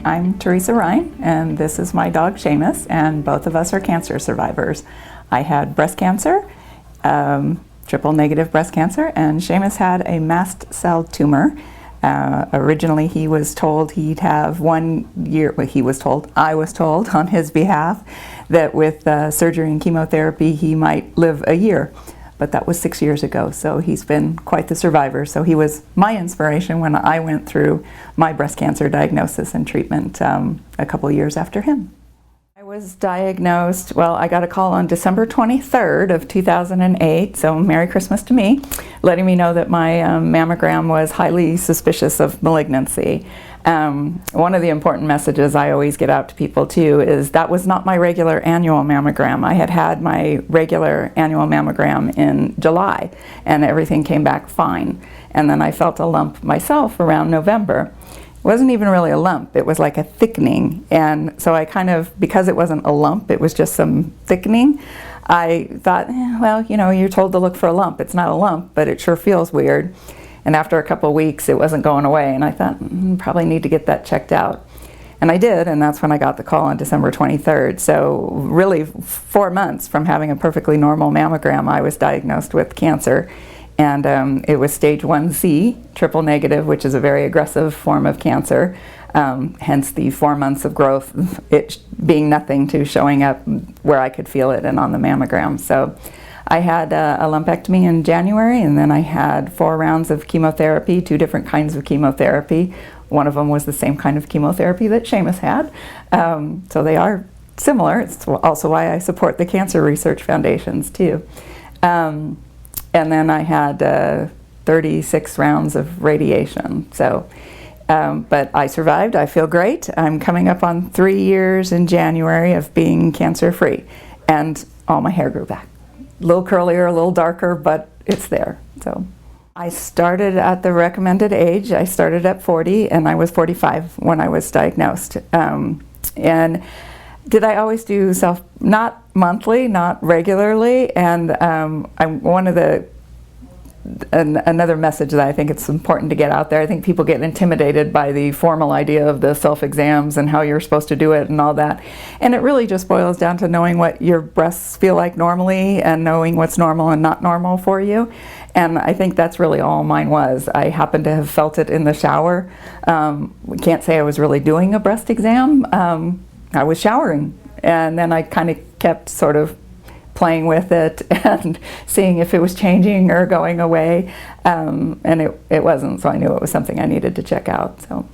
I'm Teresa Ryan, and this is my dog Seamus, and both of us are cancer survivors. I had breast cancer, triple negative breast cancer, and Seamus had a mast cell tumor. Originally he was told he'd have 1 year, well, I was told on his behalf that with surgery and chemotherapy he might live a year. But that was 6 years ago, so he's been quite the survivor. So he was my inspiration when I went through my breast cancer diagnosis and treatment a couple years after him. I was diagnosed, well, I got a call on December 23rd of 2008, so Merry Christmas to me, letting me know that my mammogram was highly suspicious of malignancy. One of the important messages I always get out to people too is that was not my regular annual mammogram. I had had my regular annual mammogram in July and everything came back fine. And then I felt a lump myself around November. It wasn't even really a lump, it was like a thickening. And so I kind of, because it wasn't a lump, it was just some thickening, I thought, well, you know, you're told to look for a lump. It's not a lump, but it sure feels weird. And after a couple of weeks, it wasn't going away, and I thought, probably need to get that checked out. And I did, and that's when I got the call on December 23rd. So really 4 months from having a perfectly normal mammogram, I was diagnosed with cancer. And it was stage 1C, triple negative, which is a very aggressive form of cancer. Hence the 4 months of growth, it being nothing to showing up where I could feel it and on the mammogram. So I had a lumpectomy in January, and then I had 4 rounds of chemotherapy, 2 different kinds of chemotherapy. One of them was the same kind of chemotherapy that Seamus had. So they are similar. It's also why I support the cancer research foundations too. And then I had 36 rounds of radiation. So, but I survived. I feel great. I'm coming up on 3 years in January of being cancer-free, and all my hair grew back. A little curlier, a little darker, but it's there. So I started at the recommended age. I started at 40, and I was 45 when I was diagnosed. And did I always do not monthly, not regularly, and I'm one of another message that I think it's important to get out there. I think people get intimidated by the formal idea of the self-exams and how you're supposed to do it and all that. And it really just boils down to knowing what your breasts feel like normally and knowing what's normal and not normal for you. And I think that's really all mine was. I happened to have felt it in the shower. We can't say I was really doing a breast exam. I was showering, and then I kind of kept sort of playing with it and seeing if it was changing or going away, and it wasn't, so I knew it was something I needed to check out, so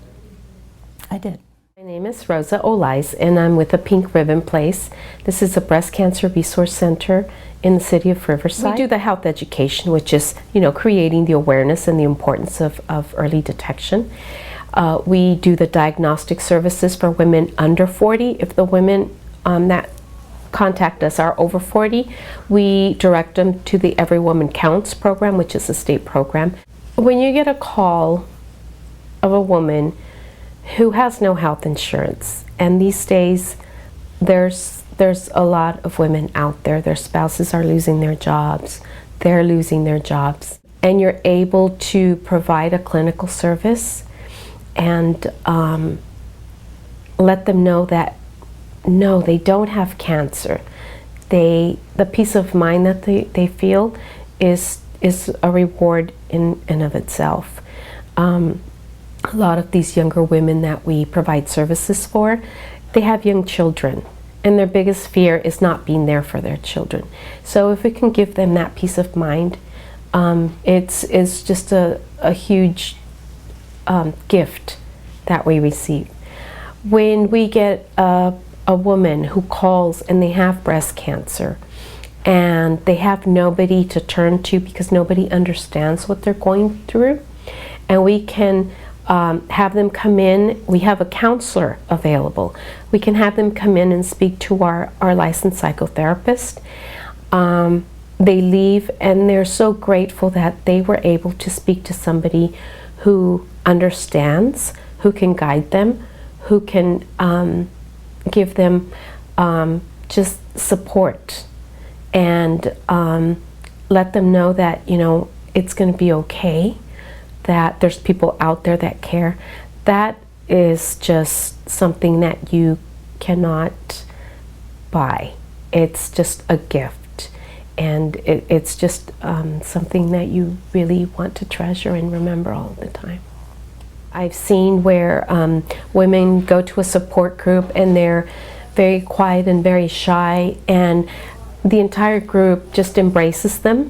I did. My name is Rosa Olais, and I'm with the Pink Ribbon Place. This is a breast cancer resource center in the city of Riverside. We do the health education, which is, you know, creating the awareness and the importance of early detection. We do the diagnostic services for women under 40. If the women that contact us are over 40, we direct them to the Every Woman Counts program, which is a state program. When you get a call of a woman who has no health insurance, and these days there's a lot of women out there, their spouses are losing their jobs, they're losing their jobs, and you're able to provide a clinical service and let them know that no, they don't have cancer. The peace of mind that they feel is a reward in and of itself. A lot of these younger women that we provide services for, they have young children, and their biggest fear is not being there for their children. So if we can give them that peace of mind, it's just a huge gift that we receive. When we get a woman who calls and they have breast cancer and they have nobody to turn to because nobody understands what they're going through, and we can have them come in. We have a counselor available. We can have them come in and speak to our licensed psychotherapist. They leave and they're so grateful that they were able to speak to somebody who understands, who can guide them, who can give them just support and let them know that, you know, it's going to be okay, that there's people out there that care. That is just something that you cannot buy. It's just a gift, and it's just something that you really want to treasure and remember all the time. I've seen where women go to a support group and they're very quiet and very shy, and the entire group just embraces them,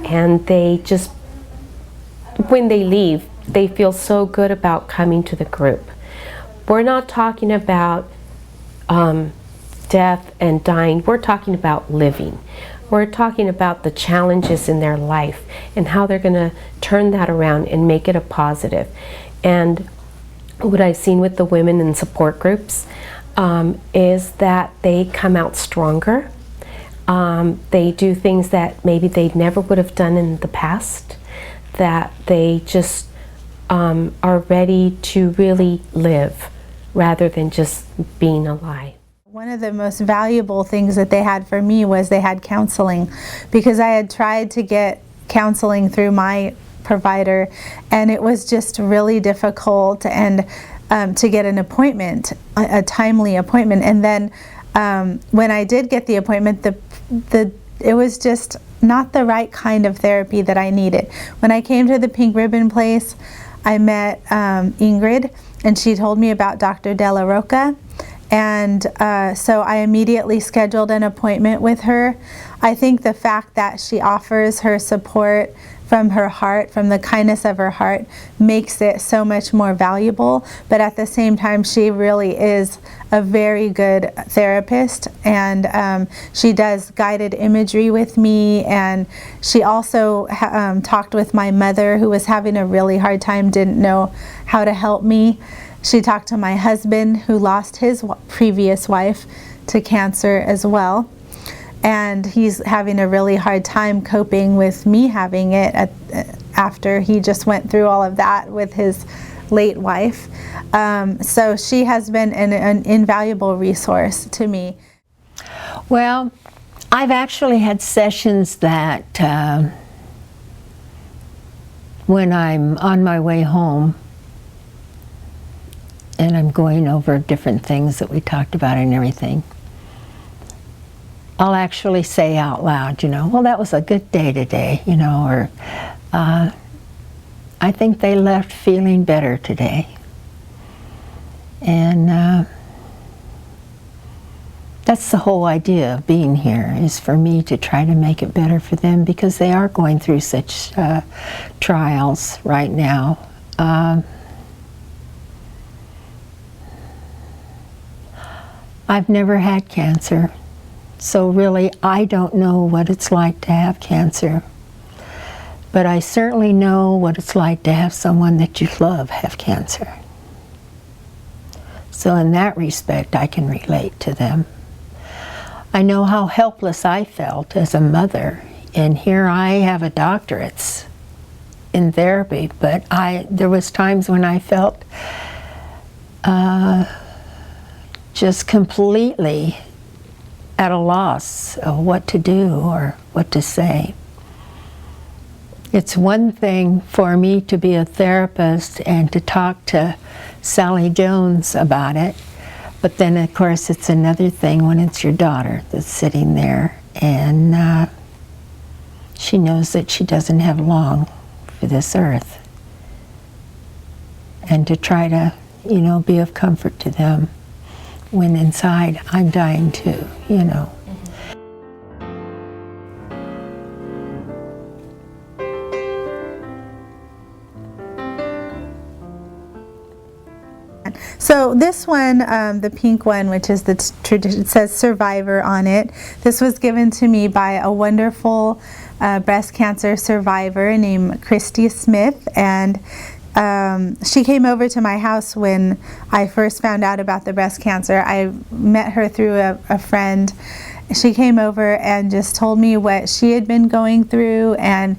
and they just, when they leave, they feel so good about coming to the group. We're not talking about death and dying. We're talking about living. We're talking about the challenges in their life and how they're going to turn that around and make it a positive. And what I've seen with the women in support groups is that they come out stronger. They do things that maybe they never would have done in the past, that they just are ready to really live rather than just being alive. One of the most valuable things that they had for me was they had counseling, because I had tried to get counseling through my provider, and it was just really difficult, and to get an appointment, a timely appointment. And then when I did get the appointment, it was just not the right kind of therapy that I needed. When I came to the Pink Ribbon place, I met Ingrid, and she told me about Dr. Della Rocca, and so I immediately scheduled an appointment with her. I think the fact that she offers her support from her heart, from the kindness of her heart, makes it so much more valuable. But at the same time, she really is a very good therapist, and she does guided imagery with me, and she also talked with my mother, who was having a really hard time, didn't know how to help me. She talked to my husband, who lost his previous wife to cancer as well. And he's having a really hard time coping with me having it after he just went through all of that with his late wife. So she has been an invaluable resource to me. Well, I've actually had sessions that when I'm on my way home and I'm going over different things that we talked about and everything, I'll actually say out loud, well, that was a good day today, or I think they left feeling better today. And that's the whole idea of being here, is for me to try to make it better for them, because they are going through such trials right now. I've never had cancer. So really, I don't know what it's like to have cancer. But I certainly know what it's like to have someone that you love have cancer. So in that respect, I can relate to them. I know how helpless I felt as a mother. And here I have a doctorate in therapy, but there was times when I felt just completely at a loss of what to do or what to say. It's one thing for me to be a therapist and to talk to Sally Jones about it, but then of course it's another thing when it's your daughter that's sitting there, and she knows that she doesn't have long for this earth. And to try to, be of comfort to them, when inside I'm dying too, So this one, the pink one, which is the tradition, it says survivor on it. This was given to me by a wonderful breast cancer survivor named Christy Smith, and she came over to my house when I first found out about the breast cancer. I met her through a friend. She came over and just told me what she had been going through, and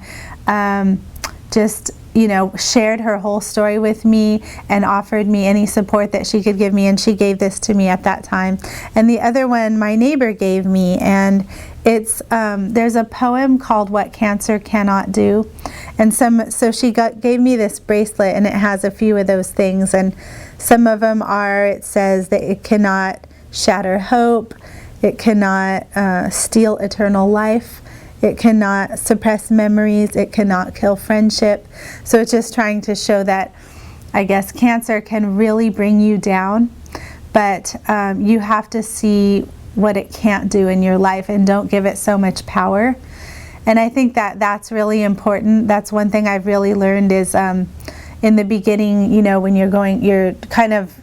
just, you know, shared her whole story with me and offered me any support that she could give me, and she gave this to me at that time. And the other one my neighbor gave me, and it's there's a poem called "What Cancer Cannot Do," and so she gave me this bracelet, and it has a few of those things, and some of them are, it says that it cannot shatter hope, it cannot steal eternal life, it cannot suppress memories, it cannot kill friendship. So it's just trying to show that, I guess, cancer can really bring you down, but you have to see what it can't do in your life and don't give it so much power. And I think that that's really important. That's one thing I've really learned is in the beginning, you know, when you're kind of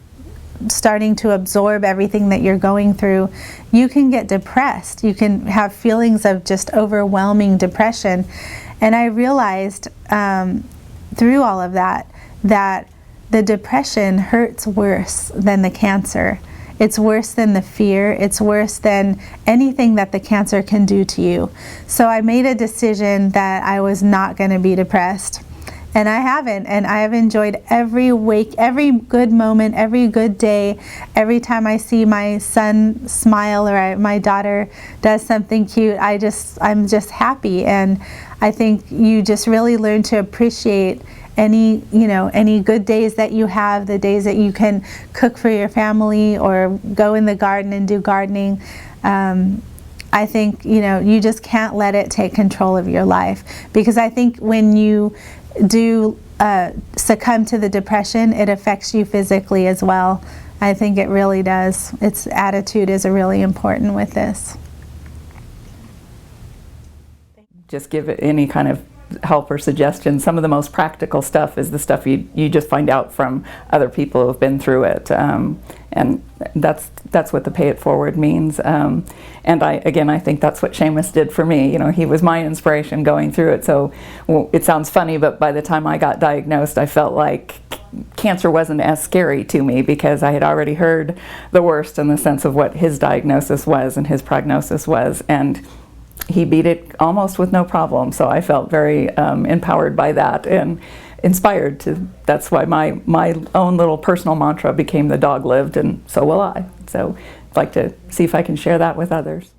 starting to absorb everything that you're going through, you can get depressed. You can have feelings of just overwhelming depression. And I realized through all of that, that the depression hurts worse than the cancer. It's worse than the fear. It's worse than anything that the cancer can do to you. So I made a decision that I was not going to be depressed. And I haven't, and I have enjoyed every wake, every good moment, every good day. Every time I see my son smile or my daughter does something cute, I'm just happy. And I think you just really learn to appreciate any good days that you have, the days that you can cook for your family or go in the garden and do gardening. I think, you just can't let it take control of your life, because I think when you do succumb to the depression, it affects you physically as well. I think it really does. Its attitude is really important with this. Just give it any kind of help or suggestion. Some of the most practical stuff is the stuff you just find out from other people who have been through it, and that's what the pay it forward means. And I think that's what Seamus did for me. He was my inspiration going through it. So it sounds funny, but by the time I got diagnosed, I felt like cancer wasn't as scary to me, because I had already heard the worst in the sense of what his diagnosis was and his prognosis was, and he beat it almost with no problem. So I felt very empowered by that and inspired to. That's why my own little personal mantra became "The dog lived, and so will I." So I'd like to see if I can share that with others.